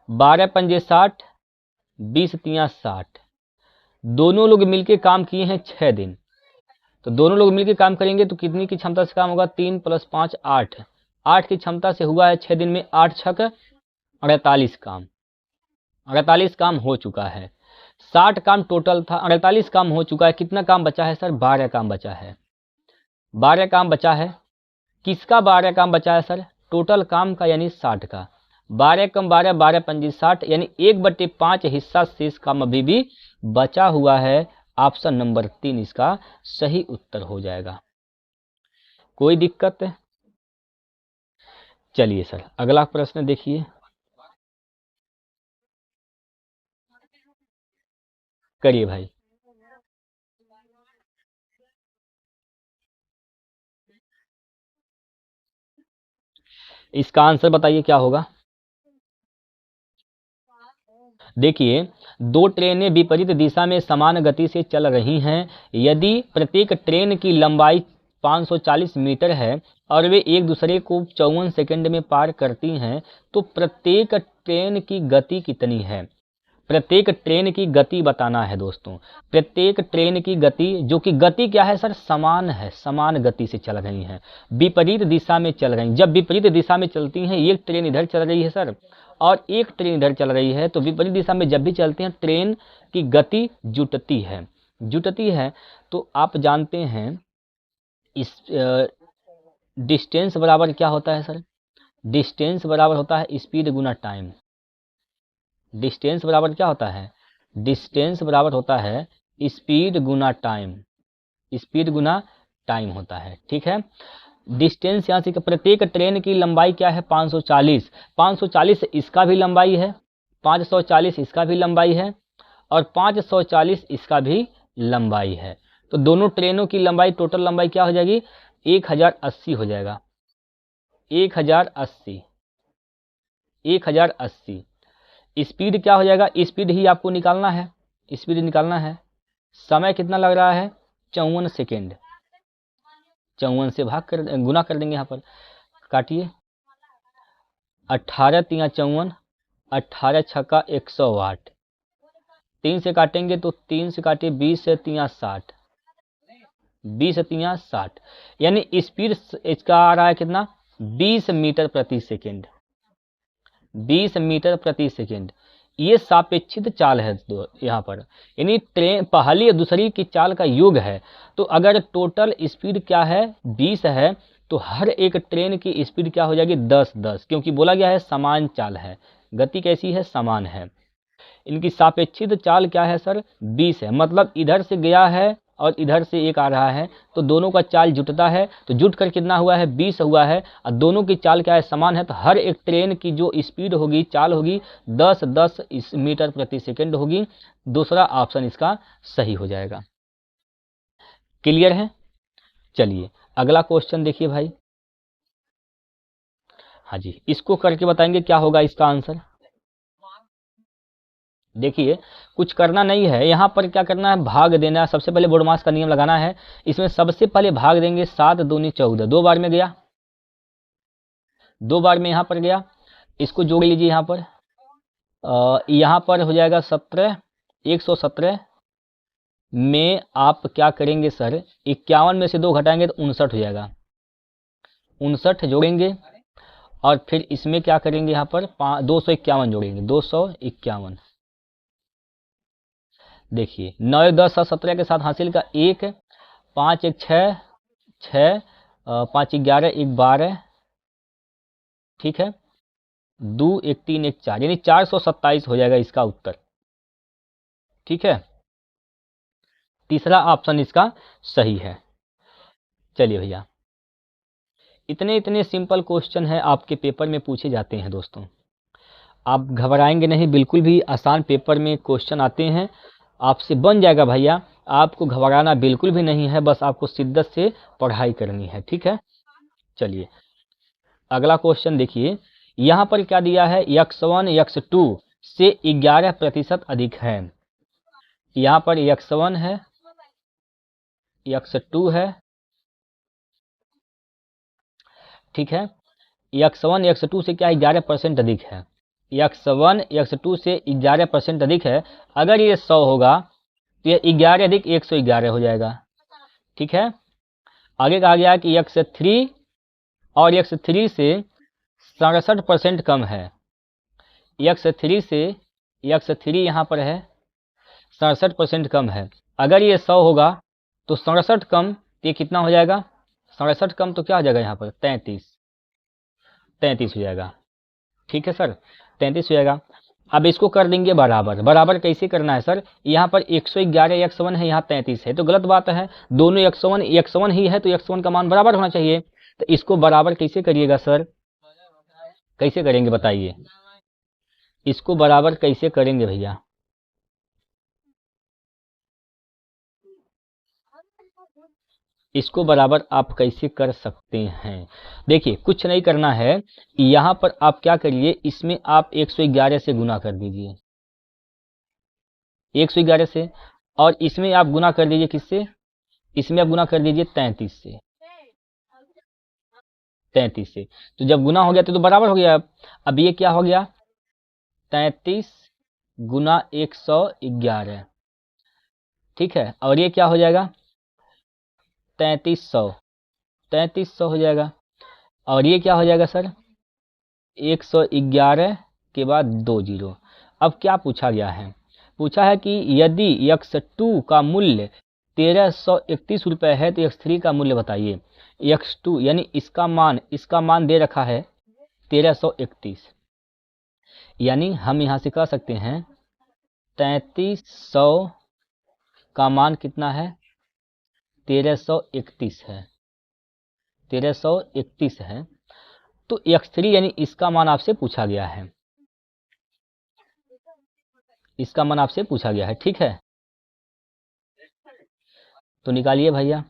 Speaker 1: 12 पंजे 60, 20 तिया 60। दोनों लोग मिलके काम किए हैं 6 दिन। तो दोनों लोग मिलके काम करेंगे तो कितनी की क्षमता से काम होगा, 3 + 5 8। 8 की क्षमता से हुआ है 6 दिन में 8 छक 48 काम। 48 काम हो चुका है। 60 काम टोटल था, 48 काम हो चुका है। कितना काम बचा है सर, 12 काम बचा है। 12 काम बचा है। किसका 12 काम बचा है सर, टोटल काम का यानी 60 का। 12 कम 12, 12 पंजी 60, यानी 1/5 हिस्सा शेष काम अभी भी बचा हुआ है। ऑप्शन नंबर 3 इसका सही उत्तर हो जाएगा। कोई दिक्कत है? चलिए सर अगला प्रश्न देखिए। करिए भाई। इसका आंसर बताइए क्या होगा। देखिए, दो ट्रेनें विपरीत दिशा में समान गति से चल रही हैं। यदि प्रत्येक ट्रेन की लंबाई 540 मीटर है और वे एक दूसरे को 54 सेकंड में पार करती हैं, तो प्रत्येक ट्रेन की गति कितनी है। प्रत्येक ट्रेन की गति बताना है दोस्तों। प्रत्येक ट्रेन की गति, जो कि गति क्या है सर, समान है, समान गति से चल रही हैं, विपरीत दिशा में चल रही हैं। जब विपरीत दिशा में चलती हैं, एक ट्रेन इधर चल रही है सर और एक ट्रेन इधर चल रही है, तो विपरीत दिशा में जब भी चलती हैं ट्रेन की गति जुटती है। जुटती है तो आप जानते हैं इस डिस्टेंस बराबर क्या होता है सर, डिस्टेंस बराबर होता है स्पीड गुना टाइम। डिस्टेंस बराबर क्या होता है, डिस्टेंस बराबर होता है स्पीड गुना टाइम। स्पीड गुना टाइम होता है, ठीक है। डिस्टेंस यहाँ से प्रत्येक ट्रेन की लंबाई क्या है, 540। 540 इसका भी लंबाई है, 540 इसका भी लंबाई है और 540 इसका भी लंबाई है। तो दोनों ट्रेनों की लंबाई, टोटल लंबाई क्या हो जाएगी, 1080 हो जाएगा। 1080, 1080। स्पीड क्या हो जाएगा, स्पीड ही आपको निकालना है, स्पीड निकालना है। समय कितना लग रहा है, 54 सेकेंड। 54 से भाग कर गुना कर देंगे, यहाँ पर काटिए। 18 तिया 54, 18 छक्का 108। 3 से काटेंगे तो 3 से काटिए, 20 से तिया 60, 20 से तिया 60, यानी स्पीड इसका आ रहा है कितना, 20 मीटर प्रति सेकेंड। 20 मीटर प्रति सेकेंड। ये सापेक्षित चाल है यहाँ पर, यानी ट्रेन पहली और दूसरी की चाल का योग है। तो अगर टोटल स्पीड क्या है, 20 है, तो हर एक ट्रेन की स्पीड क्या हो जाएगी, 10-10, क्योंकि बोला गया है समान चाल है, गति कैसी है, समान है। इनकी सापेक्षित चाल क्या है सर, 20 है। मतलब इधर से गया है और इधर से एक आ रहा है, तो दोनों का चाल जुटता है, तो जुट कर कितना हुआ है, 20 हुआ है। और दोनों की चाल क्या है, समान है। तो हर एक ट्रेन की जो स्पीड होगी, चाल होगी, 10-10 मीटर प्रति सेकेंड होगी। दूसरा ऑप्शन इसका सही हो जाएगा। क्लियर है? चलिए अगला क्वेश्चन देखिए भाई। हाँ जी, इसको करके बताएंगे क्या होगा इसका आंसर। देखिए, कुछ करना नहीं है, यहाँ पर क्या करना है, भाग देना है। सबसे पहले बोडमास का नियम लगाना है। इसमें सबसे पहले भाग देंगे, 7 दूनी 14, 2 बार में गया, 2 बार में यहाँ पर गया। इसको जोड़ लीजिए, यहाँ पर हो जाएगा 17, 117 में आप क्या करेंगे सर, 51 में से 2 घटाएंगे तो 59 हो जाएगा। 59 जोड़ेंगे और फिर इसमें क्या करेंगे, यहाँ पर 251 जोड़ेंगे, 251। देखिए 9 10 17 के साथ हासिल का 1, 5 1 6, 6 5 11 1 12, ठीक है, 2 1 3 1 4, यानी 427 हो जाएगा इसका उत्तर, ठीक है। तीसरा ऑप्शन इसका सही है। चलिए भैया, इतने सिंपल क्वेश्चन है आपके पेपर में पूछे जाते हैं दोस्तों। आप घबराएंगे नहीं, बिल्कुल भी आसान पेपर में क्वेश्चन आते हैं, आपसे बन जाएगा भैया। आपको घबराना बिल्कुल भी नहीं है, बस आपको शिद्दत से पढ़ाई करनी है, ठीक है। चलिए अगला क्वेश्चन देखिए। यहाँ पर क्या दिया है, x1 x2 से 11% अधिक है। यहाँ पर x1 है x2 है, ठीक है। x1 x2 से क्या 11% अधिक है, x1 x2 से 11% अधिक है। अगर ये 100 होगा तो ये 11 अधिक 111 हो जाएगा, ठीक है। आगे कहा गया कि x3 और x3 से 67% कम है, x3 से x3 यहाँ पर है 67% कम है। अगर ये 100 होगा तो 67 कम ये कितना हो जाएगा, 67 कम तो क्या हो जाएगा यहाँ पर 33 हो जाएगा, ठीक है सर, 33 हो जाएगा। अब इसको कर देंगे बराबर। बराबर कैसे करना है सर, यहाँ पर 111 x1 है, यहाँ 33 है, तो गलत बात है, दोनों x1 ही है तो x1 का मान बराबर होना चाहिए। तो इसको बराबर कैसे करिएगा सर, कैसे करेंगे बताइए, इसको बराबर कैसे करेंगे भैया? इसको बराबर आप कैसे कर सकते हैं? देखिए कुछ नहीं करना है, यहाँ पर आप क्या करिए, इसमें आप 111 से गुना कर दीजिए, 111 से, और इसमें आप गुना कर दीजिए किससे, इसमें आप गुना कर दीजिए 33 से, 33 से। तो जब गुना हो गया तो बराबर हो गया। अब ये क्या हो गया, 33 गुना 111, ठीक है, और ये क्या हो जाएगा 3300 हो जाएगा। और ये क्या हो जाएगा सर 111 के बाद 2 जीरो। अब क्या पूछा गया है, पूछा है कि यदि x2 का मूल्य 1331 रुपये है तो x3 का मूल्य बताइए। x2 यानी इसका मान दे रखा है 1331, यानी हम यहाँ से कह सकते हैं 3300 का मान कितना है 1331 है, 1331 है। तो x3 यानी इसका मान आपसे पूछा गया है, इसका मान आपसे पूछा गया है, ठीक है। तो निकालिए भैया,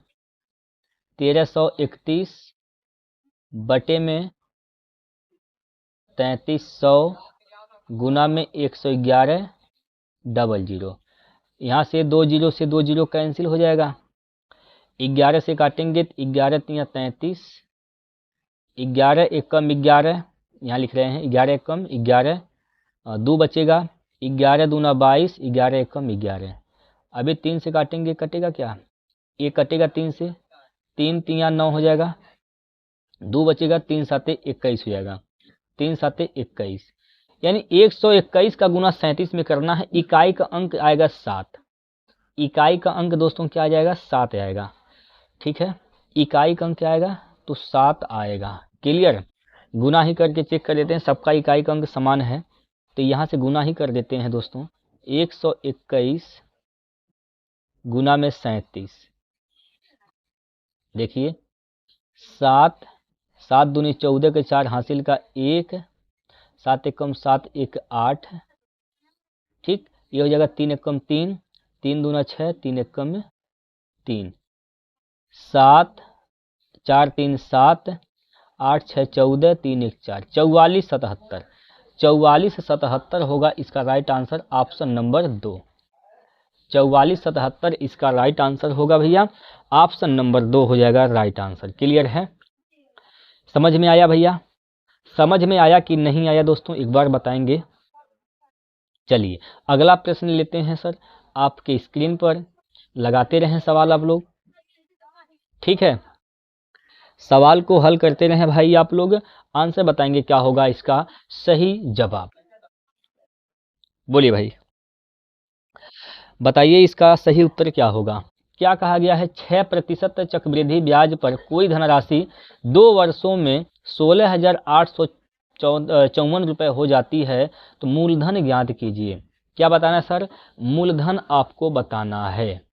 Speaker 1: 1331 बटे में 3300 गुना में 111 डबल जीरो। यहाँ से 2 जीरो से 2 जीरो कैंसिल हो जाएगा, 11 से काटेंगे तो 11 तिया 33, 11 एक कम 11, यहाँ लिख रहे हैं 11 एक कम 11, 2 बचेगा, 11 दूना 22, 11 एक कम 11। अभी 3 से काटेंगे, कटेगा क्या, ये कटेगा 3 से, 3 तिया 9 हो जाएगा, 2 बचेगा, 3 साते 21 हो जाएगा, 3 साते 21, यानी 121 का गुना 37 में करना है। इकाई का अंक आएगा 7, इकाई का अंक दोस्तों क्या आ जाएगा 7 आएगा, ठीक है। इकाई का अंक क्या आएगा तो 7 आएगा, क्लियर। गुना ही करके चेक कर लेते हैं, सबका इकाई का अंक समान है तो यहाँ से गुना ही कर देते हैं दोस्तों। 121 गुना में 37, देखिए 7 दूनी 14 के 4 हासिल का 1, 7 एक कम 7 1 8, ठीक। ये हो जाएगा 3 एक कम 3, 3 दूना 6, 3 एक कम 3, 7 4 3 7, 8 6 14, 3 1 4, 44 77, 44 77 होगा इसका राइट आंसर, ऑप्शन नंबर 2, 44 77 इसका राइट आंसर होगा भैया, ऑप्शन नंबर 2 हो जाएगा राइट आंसर। क्लियर है, समझ में आया भैया, समझ में आया कि नहीं आया दोस्तों, एक बार बताएंगे। चलिए अगला प्रश्न लेते हैं सर, आपके स्क्रीन पर लगाते रहें सवाल आप लोग, ठीक है। सवाल को हल करते रहें भाई आप लोग, आंसर बताएंगे क्या होगा इसका सही जवाब। बोलिए भाई, बताइए इसका सही उत्तर क्या होगा। क्या कहा गया है, 6% चक्रवृद्धि ब्याज पर कोई धनराशि 2 वर्षों में 16,854 रुपये हो जाती है तो मूलधन ज्ञात कीजिए। क्या बताना है सर, मूलधन आपको बताना है,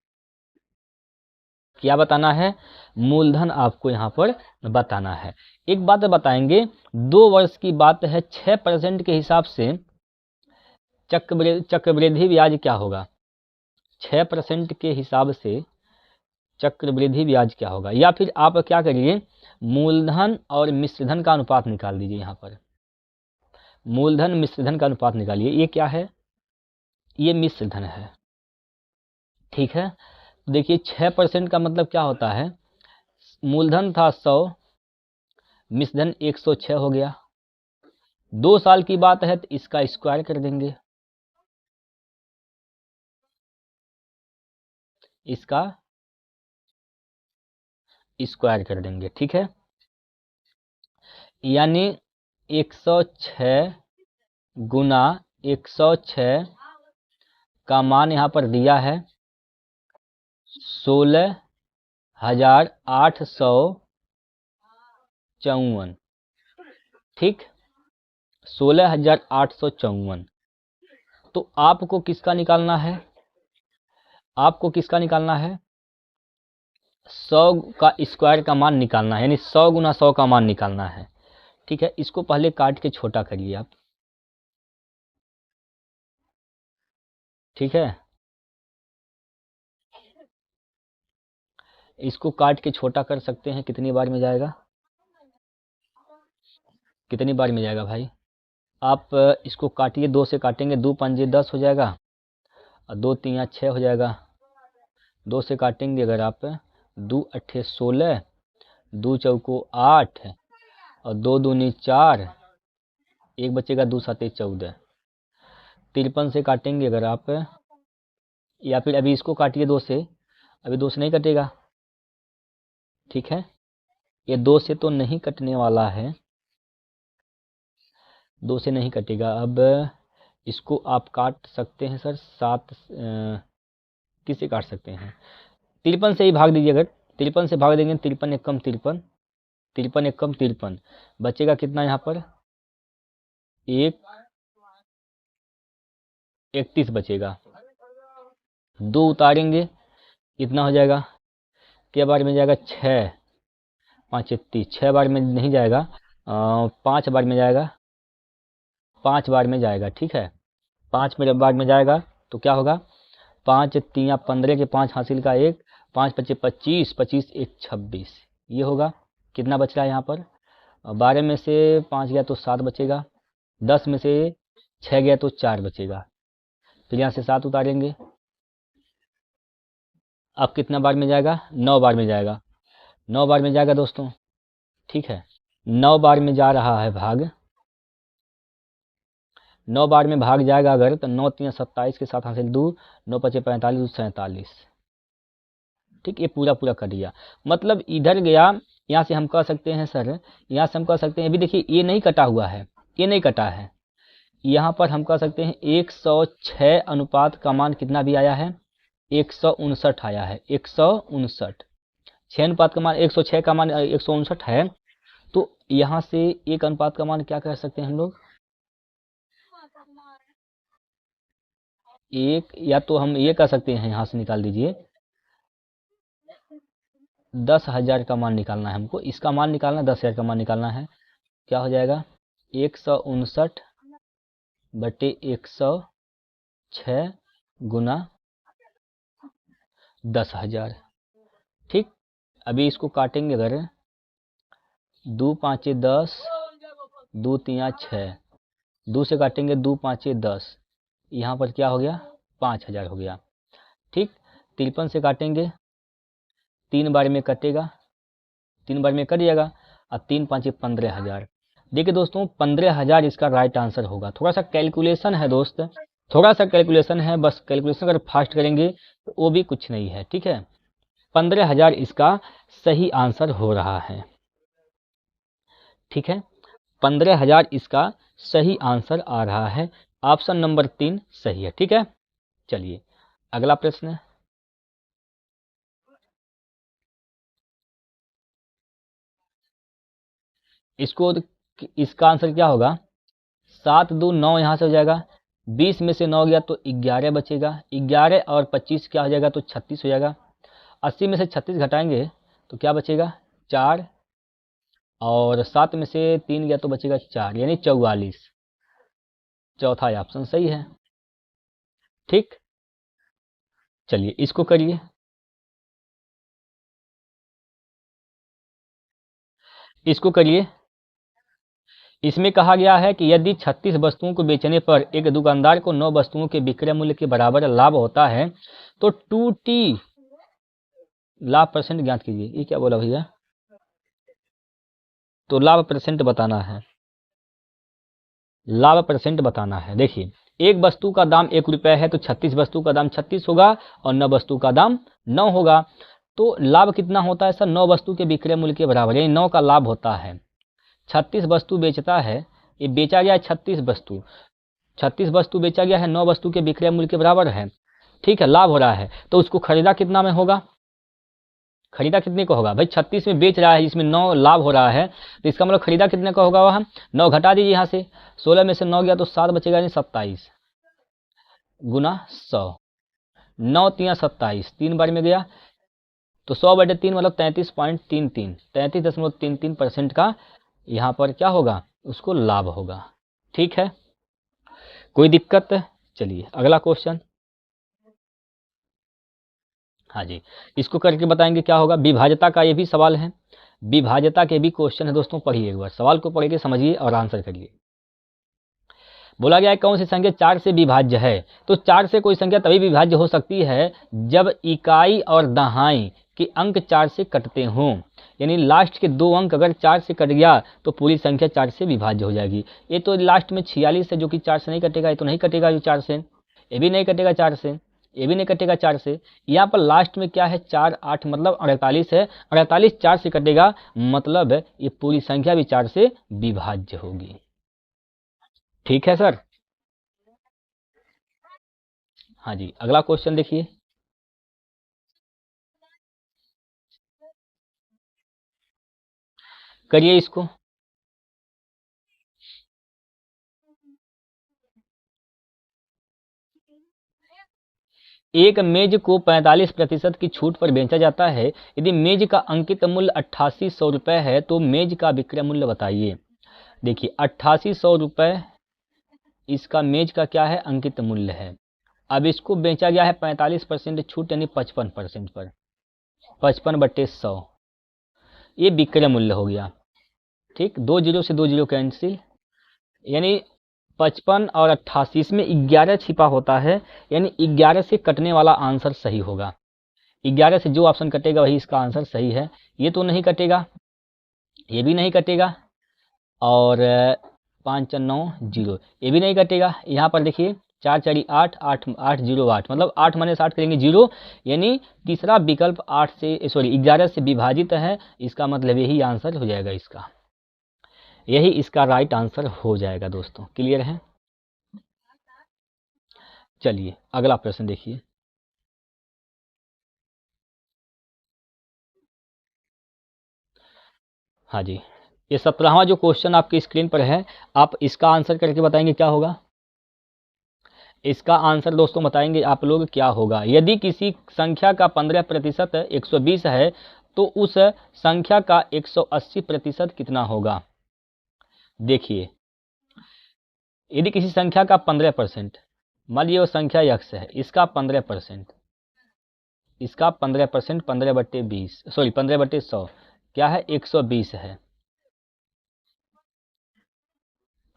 Speaker 1: क्या बताना है, मूलधन आपको यहाँ पर बताना है। एक बात बताएंगे, 2 वर्ष की बात है, 6% के हिसाब से चक्रवृद्धि ब्याज क्या होगा, 6% के हिसाब से चक्रवृद्धि ब्याज क्या होगा। या फिर आप क्या करिए, मूलधन और मिश्रधन का अनुपात निकाल दीजिए, यहाँ पर मूलधन मिश्रधन का अनुपात निकालिए। ये क्या है, ये मिश्रधन है, ठीक है। तो देखिए 6% का मतलब क्या होता है, मूलधन था 100, मिश्रधन 106 हो गया। 2 साल की बात है तो इसका स्क्वायर कर देंगे, इसका स्क्वायर कर देंगे, ठीक है। यानी 106 गुना 106 का मान यहाँ पर दिया है 16,854, ठीक, 16,854। तो आपको किसका निकालना है, आपको किसका निकालना है, 100 का स्क्वायर का मान निकालना है, यानी 100 गुना 100 का मान निकालना है, ठीक है। इसको पहले काट के छोटा करिए आप, ठीक है। इसको काट के छोटा कर सकते हैं, कितनी बार में जाएगा, कितनी बार में जाएगा भाई, आप इसको काटिए, 2 से काटेंगे, 2 पंजे 10 हो जाएगा, और 2 तिया 6 हो जाएगा। 2 से काटेंगे अगर आप, 2 अट्ठे 16, 2 चौको 8, और 2 दूनी 4, एक बचेगा 2 साते 14। 53 से काटेंगे अगर आप, या फिर अभी इसको काटिए 2 से, अभी 2 से नहीं कटेगा, ठीक है। ये 2 से तो नहीं कटने वाला है, 2 से नहीं कटेगा। अब इसको आप काट सकते हैं सर 7, किससे काट सकते हैं, 53 से ही भाग दीजिए, अगर 53 से भाग देंगे 53 एक कम 53, 53 एक कम 53, बचेगा कितना यहाँ पर, 31 बचेगा। 2 उतारेंगे, इतना हो जाएगा, क्या बार में जाएगा, 6, 5 30, 6 बार में नहीं जाएगा, 5 बार में जाएगा, 5 बार में जाएगा, ठीक है। 5 बार में जाएगा तो क्या होगा, 5 तिया 15 के 5 हासिल का 1, 5 पच्चे 25, 25 1 26, ये होगा। कितना बच रहा है यहाँ पर, 12 में से 5 गया तो 7 बचेगा, 10 में से 6 गया तो 4 बचेगा, फिर यहाँ से 7 उतारेंगे। अब कितना बार में जाएगा, 9 बार में जाएगा, 9 बार में जाएगा दोस्तों, ठीक है। 9 बार में जा रहा है भाग, 9 बार में भाग जाएगा अगर, तो 9 3 27 के साथ हासिल 2, 9 5 45 2 47, ठीक, ये पूरा पूरा कर दिया। मतलब इधर गया, यहाँ से हम कह सकते हैं सर, यहाँ से हम कह सकते हैं, अभी देखिए ये नहीं कटा हुआ है, ये नहीं कटा है, यहाँ पर हम कह सकते हैं 106 अनुपात का मान कितना भी आया है, 159 आया है, 159, 6 अनुपात का मान 106 का मान 159 है। तो यहाँ से एक अनुपात का मान क्या कह सकते हैं हम लोग, एक, या तो हम ये कह सकते हैं, यहाँ से निकाल दीजिए, 10,000 का मान निकालना है हमको, इसका मान निकालना है, 10,000 का मान निकालना है, क्या हो जाएगा, 159 बटे 106 गुना 10,000, ठीक। अभी इसको काटेंगे अगर, 2 5 10, 2 3 6, 2 से काटेंगे 2 5 10, यहाँ पर क्या हो गया, 5,000 हो गया, ठीक। 53 से काटेंगे, 3 बार में कटेगा, 3 बार में कट जाएगा, और 3 5 15,000। देखिए दोस्तों 15,000 इसका राइट आंसर होगा। थोड़ा सा कैलकुलेशन है दोस्त, थोड़ा सा कैलकुलेशन है, बस कैलकुलेशन अगर फास्ट करेंगे तो वो भी कुछ नहीं है, ठीक है। 15,000 इसका सही आंसर हो रहा है, ठीक है। 15,000 इसका सही आंसर आ रहा है, ऑप्शन नंबर 3 सही है, ठीक है। चलिए अगला प्रश्न, इसको, इसका आंसर क्या होगा, 7 2 9 यहाँ से हो जाएगा, 20 में से 9 गया तो 11 बचेगा, 11 और 25 क्या हो जाएगा, तो 36 हो जाएगा। 80 में से 36 घटाएंगे तो क्या बचेगा, 4, और 7 में से 3 गया तो बचेगा 4, यानी 44, चौथा ऑप्शन सही है, ठीक। चलिए इसको करिए, इसको करिए। इसमें कहा गया है कि यदि 36 वस्तुओं को बेचने पर एक दुकानदार को 9 वस्तुओं के विक्रय मूल्य के बराबर लाभ होता है तो 2T लाभ परसेंट ज्ञात कीजिए, ये क्या बोला भैया? तो लाभ परसेंट बताना है, लाभ परसेंट बताना है। देखिए, एक वस्तु का दाम 1 रुपये है तो 36 वस्तु का दाम 36 होगा और 9 वस्तु का दाम 9 होगा। तो लाभ कितना होता है सर? 9 वस्तु के विक्रय मूल्य के बराबर, यानी 9 का लाभ होता है। 36 वस्तु बेचता है, ये बेचा गया है 36 वस्तु, 36 वस्तु बेचा गया है, 9 वस्तु के विक्रय मूल्य के बराबर है, ठीक है, लाभ हो रहा है। तो उसको खरीदा कितना में होगा? खरीदा कितने का होगा भाई? 36 में बेच रहा है, जिसमें 9 लाभ हो रहा है, तो इसका मतलब खरीदा कितने का होगा? वह 9 घटा दीजिए यहाँ से, 16 में से 9 गया तो 7 बचेगा, यानी 27 गुना 100, 9 तिया 27, 3 बार में गया तो 100/3 मतलब 33.33, 33.33% का यहाँ पर क्या होगा? उसको लाभ होगा। ठीक है, कोई दिक्कत? चलिए अगला क्वेश्चन। हाँ जी, इसको करके बताएंगे क्या होगा। विभाज्यता का ये भी सवाल है, विभाज्यता के भी क्वेश्चन है दोस्तों। पढ़िए एक बार, सवाल को पढ़ के समझिए और आंसर करिए। बोला गया है कौन सी संख्या 4 से विभाज्य है? तो 4 से कोई संख्या तभी विभाज्य हो सकती है जब इकाई और दहाई के अंक 4 से कटते हों, यानी लास्ट के 2 अंक अगर 4 से कट गया तो पूरी संख्या 4 से विभाज्य हो जाएगी। ये तो लास्ट में 46 है जो कि 4 से नहीं कटेगा, ये तो नहीं कटेगा जो 4 से, ये भी नहीं कटेगा 4 से, ये भी नहीं कटेगा 4 से। यहाँ पर लास्ट में क्या है? 4 8 मतलब 48 है, 48 4 से कटेगा, मतलब ये पूरी संख्या भी 4 से विभाज्य होगी। ठीक है सर। हाँ जी, अगला क्वेश्चन देखिए। करिए इसको। एक मेज को 45% की छूट पर बेचा जाता है। यदि मेज का अंकित मूल्य 8800 रुपये है तो मेज का विक्रय मूल्य बताइए। देखिए 8800 रुपये इसका मेज का क्या है? अंकित मूल्य है। अब इसको बेचा गया है 45% छूट यानी 55% पर, 55/100 ये विक्रय मूल्य हो गया। ठीक, 2 जीरो से 2 जीरो कैंसिल, यानी 55 और 88, इसमें 11 छिपा होता है, यानी 11 से कटने वाला आंसर सही होगा। 11 से जो ऑप्शन कटेगा वही इसका आंसर सही है। ये तो नहीं कटेगा, ये भी नहीं कटेगा, और 5 4 9 0 ये भी नहीं कटेगा। यहाँ पर देखिए 4 4 8 8 8 0 8 मतलब 8 माइनस 8 करेंगे 0, यानी तीसरा विकल्प 11 से विभाजित है। इसका मतलब यही आंसर हो जाएगा इसका, यही इसका राइट आंसर हो जाएगा दोस्तों। क्लियर है? चलिए अगला प्रश्न देखिए। हाँ जी, ये 17वां जो क्वेश्चन आपकी स्क्रीन पर है, आप इसका आंसर करके बताएंगे क्या होगा। इसका आंसर दोस्तों बताएंगे आप लोग क्या होगा। यदि किसी संख्या का 15% 120 है तो उस संख्या का 180% कितना होगा। देखिए, यदि किसी संख्या का 15%, मान लीजिए वो संख्या x है, इसका 15%, इसका 15%, 15/20 सॉरी 15/100 क्या है? 120 है।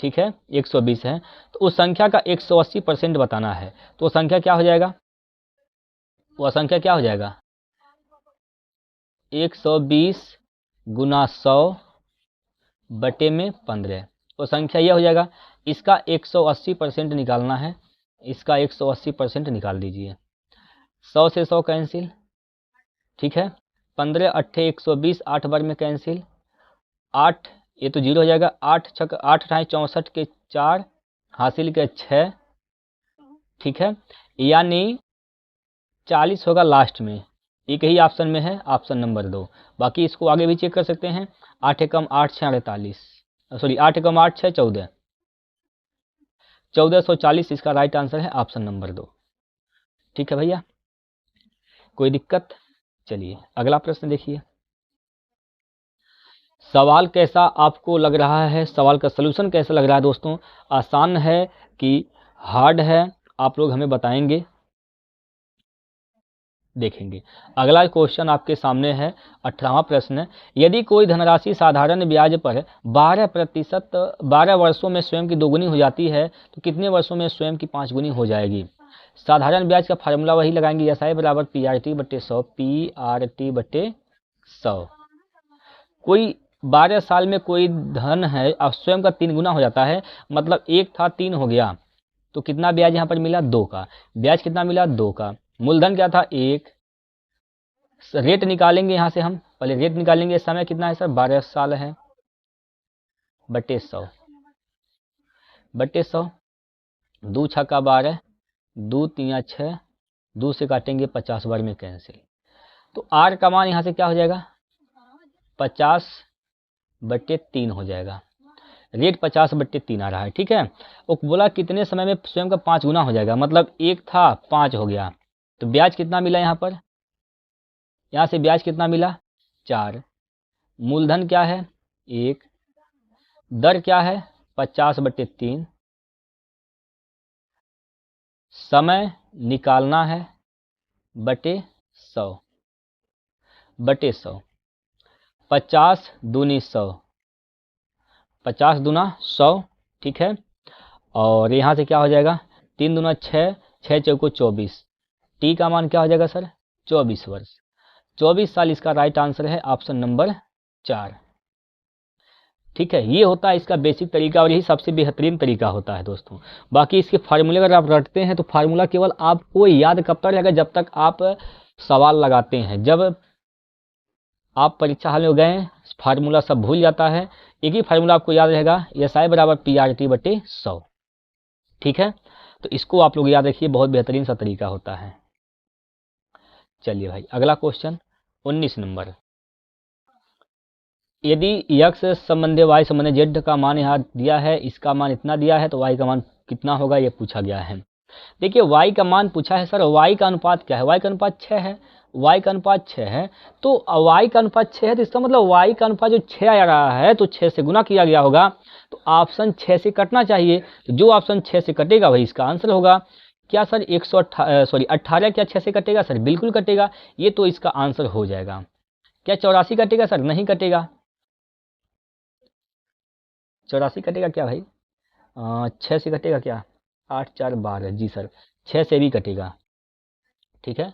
Speaker 1: ठीक है, 120 है, तो उस संख्या का 180% बताना है। तो वो संख्या क्या हो जाएगा? वह संख्या क्या हो जाएगा? 120 गुना 100/15, तो संख्या यह हो जाएगा। इसका 180% निकालना है, इसका 180% निकाल दीजिए। 100 से 100 कैंसिल, ठीक है, 15 8 120, 8 बार में कैंसिल, 8 ये तो 0 हो जाएगा, 8 6 8 8 64 के 4 हासिल के 6, ठीक है, यानी 40 होगा लास्ट में। एक ही ऑप्शन में है, ऑप्शन नंबर 2। बाकी इसको आगे भी चेक कर सकते हैं। 8 एकम 8 6 48, सॉरी 8 एकम 8 6 14, 1440 इसका राइट आंसर है, ऑप्शन नंबर 2। ठीक है भैया, कोई दिक्कत? चलिए अगला प्रश्न देखिए। सवाल कैसा आपको लग रहा है, सवाल का सलूशन कैसा लग रहा है दोस्तों? आसान है कि हार्ड है, आप लोग हमें बताएंगे, देखेंगे। अगला क्वेश्चन आपके सामने है, 18वां प्रश्न। यदि कोई धनराशि साधारण ब्याज पर 12% 12 वर्षों में स्वयं की 2 गुनी हो जाती है तो कितने वर्षों में स्वयं की 5 गुनी हो जाएगी। साधारण ब्याज का फार्मूला वही लगाएंगे, SI बराबर PRT बटे 100, PRT बटे 100। कोई 12 साल में कोई धन है और स्वयं का 3 गुना हो जाता है, मतलब 1 था 3 हो गया, तो कितना ब्याज यहाँ पर मिला? 2 का। ब्याज कितना मिला? 2 का। मूलधन क्या था? 1। रेट निकालेंगे यहाँ से, हम पहले रेट निकालेंगे। समय कितना है सर? 12 साल है, बटे 100 बटे 100। 2 छक्का 12, 2 तिया 6, 2 से काटेंगे 50 बार में कैंसिल। तो आर का मान यहाँ से क्या हो जाएगा? 50 बटे 3 हो जाएगा। रेट 50 बटे 3 आ रहा है, ठीक है। वो बोला कितने समय में स्वयं का 5 गुना हो जाएगा, मतलब 1 था 5 हो गया। तो ब्याज कितना मिला यहाँ पर? यहाँ से ब्याज कितना मिला? 4। मूलधन क्या है? 1। दर क्या है? 50 बटे 3। समय निकालना है बटे 100 बटे 100। 50 दूनी 100, 50 दूना 100, ठीक है। और यहाँ से क्या हो जाएगा? 3 दूना 6, 6 चौको 24। टी का मान क्या हो जाएगा सर? 24 वर्ष। 24 साल इसका राइट आंसर है, ऑप्शन नंबर 4, ठीक है। ये होता है इसका बेसिक तरीका और यही सबसे बेहतरीन तरीका होता है दोस्तों। बाकी इसके फार्मूले अगर आप रटते हैं तो फार्मूला केवल आपको याद कब तक रहेगा? जब तक आप सवाल लगाते हैं। जब आप परीक्षा हॉल में गए, फार्मूला सब भूल जाता है। एक ही फार्मूला आपको याद रहेगा, SI बराबर PRT बटे 100, ठीक है। तो इसको आप लोग याद रखिए, बहुत बेहतरीन सा तरीका होता है। चलिए भाई, अगला क्वेश्चन 19 नंबर। यदि x संबंधी y संबंधी z का मान यहाँ दिया है, इसका मान इतना दिया है, तो y का मान कितना होगा ये पूछा गया है। देखिए y का मान पूछा है सर, y का अनुपात क्या है? y का अनुपात 6 है, y का अनुपात 6 है। तो y का अनुपात 6 है, तो इसका मतलब y का अनुपात जो 6 आ रहा है, तो 6 से गुना किया गया होगा, तो ऑप्शन 6 से कटना चाहिए। तो जो ऑप्शन 6 से कटेगा वही इसका आंसर होगा। क्या सर 18 क्या 6 से कटेगा? सर बिल्कुल कटेगा, ये तो इसका आंसर हो जाएगा। क्या 84 कटेगा? सर नहीं कटेगा। 84 कटेगा क्या भाई? 6 से कटेगा क्या? 8 4 12, जी सर 6 से भी कटेगा, ठीक है,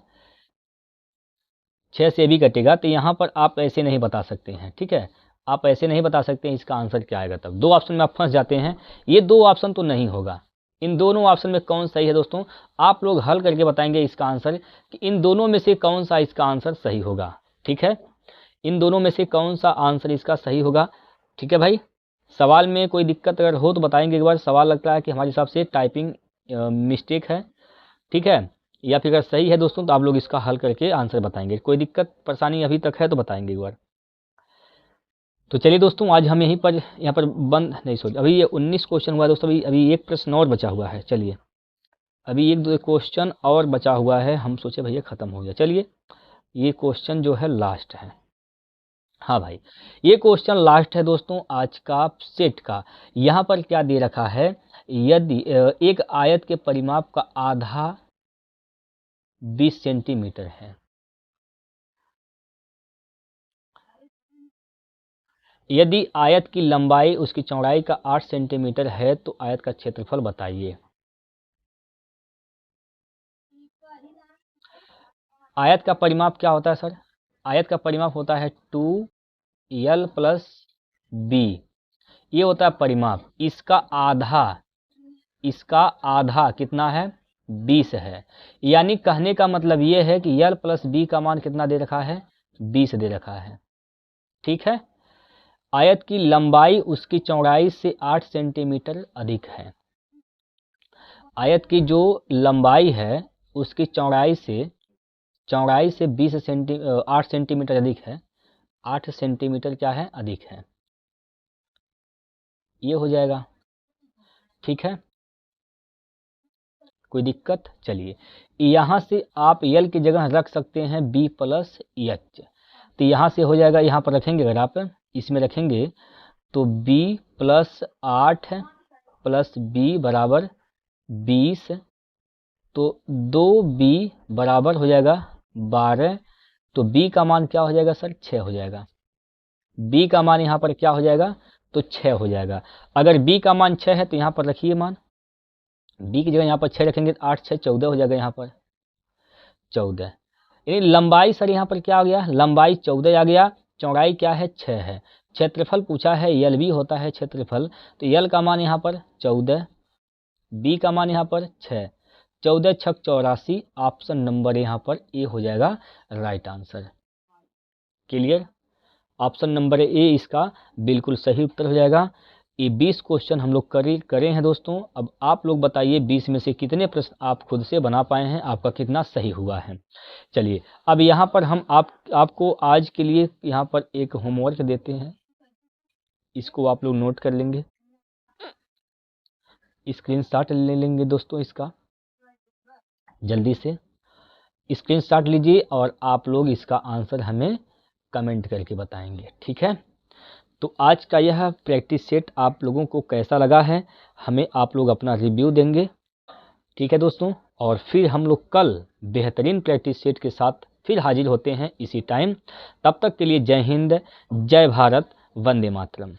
Speaker 1: 6 से भी कटेगा। तो यहाँ पर आप ऐसे नहीं बता सकते हैं, ठीक है, आप ऐसे नहीं बता सकते हैं इसका आंसर क्या आएगा। तब 2 ऑप्शन में आप फंस जाते हैं, ये 2 ऑप्शन तो नहीं होगा। इन दोनों ऑप्शन में कौन सही है दोस्तों? आप लोग हल करके बताएंगे इसका आंसर कि इन दोनों में से कौन सा इसका आंसर सही होगा, ठीक है। इन दोनों में से कौन सा आंसर इसका सही होगा, ठीक है भाई। सवाल में कोई दिक्कत अगर हो तो बताएंगे एक बार। सवाल लगता है कि हमारे हिसाब से टाइपिंग मिस्टेक है, ठीक है, या फिर अगर सही है दोस्तों तो आप लोग इसका हल करके आंसर बताएंगे। कोई दिक्कत परेशानी अभी तक है तो बताएंगे एक बार। तो चलिए दोस्तों, आज हम यहाँ पर बंद नहीं, सॉरी, अभी ये 19 क्वेश्चन हुआ है दोस्तों। अभी एक प्रश्न और बचा हुआ है। चलिए, अभी 1-2 क्वेश्चन और बचा हुआ है। हम सोचे भैया ख़त्म हो गया। चलिए, ये क्वेश्चन जो है लास्ट है। हाँ भाई, ये क्वेश्चन लास्ट है दोस्तों आज का सेट का। यहाँ पर क्या दे रखा है? यदि एक आयत के परिमाप का आधा 20 सेंटीमीटर है, यदि आयत की लंबाई उसकी चौड़ाई का 8 सेंटीमीटर है, तो आयत का क्षेत्रफल बताइए। आयत का परिमाप क्या होता है सर? आयत का परिमाप होता है 2l + b, ये होता है परिमाप। इसका आधा कितना है? 20 है। यानी कहने का मतलब ये है कि l + b का मान कितना दे रखा है? 20 दे रखा है, ठीक है। आयत की लंबाई उसकी चौड़ाई से 8 सेंटीमीटर अधिक है। आयत की जो लंबाई है उसकी चौड़ाई से 8 सेंटीमीटर अधिक है। 8 सेंटीमीटर क्या है? अधिक है। ये हो जाएगा, ठीक है, कोई दिक्कत? चलिए, यहाँ से आप यल की जगह रख सकते हैं b + h। तो यहाँ से हो जाएगा, यहाँ पर रखेंगे, अगर आप इसमें रखेंगे तो b + 8 + b बराबर 20, तो 2b बराबर हो जाएगा 12। तो b का मान क्या हो जाएगा सर? 6 हो जाएगा। b का मान यहाँ पर क्या हो जाएगा? तो 6 हो जाएगा। अगर b का मान 6 है तो यहाँ पर रखिए मान, बी की जगह यहाँ पर 6 रखेंगे तो 8 6 14 हो जाएगा यहाँ पर 14। यानी लंबाई सर यहाँ पर क्या आ गया, लंबाई 14 आ गया, चौड़ाई क्या है 6 है। क्षेत्रफल पूछा है, यल भी होता है क्षेत्रफल, तो यल का मान यहाँ पर 14, बी का मान यहाँ पर 6, 14 छक 84, ऑप्शन नंबर यहाँ पर ए हो जाएगा right answer. Clear, option number A इसका बिल्कुल सही उत्तर हो जाएगा। ये 20 क्वेश्चन हम लोग करे हैं दोस्तों। अब आप लोग बताइए 20 में से कितने प्रश्न आप खुद से बना पाए हैं, आपका कितना सही हुआ है। चलिए अब यहाँ पर हम आपको आज के लिए यहाँ पर एक होमवर्क देते हैं, इसको आप लोग नोट कर लेंगे, स्क्रीनशॉट ले लेंगे दोस्तों, इसका जल्दी से स्क्रीनशॉट लीजिए और आप लोग इसका आंसर हमें कमेंट करके बताएंगे, ठीक है। तो आज का यह प्रैक्टिस सेट आप लोगों को कैसा लगा है, हमें आप लोग अपना रिव्यू देंगे, ठीक है दोस्तों। और फिर हम लोग कल बेहतरीन प्रैक्टिस सेट के साथ फिर हाजिर होते हैं इसी टाइम। तब तक के लिए जय हिंद, जय भारत, वंदे मातरम।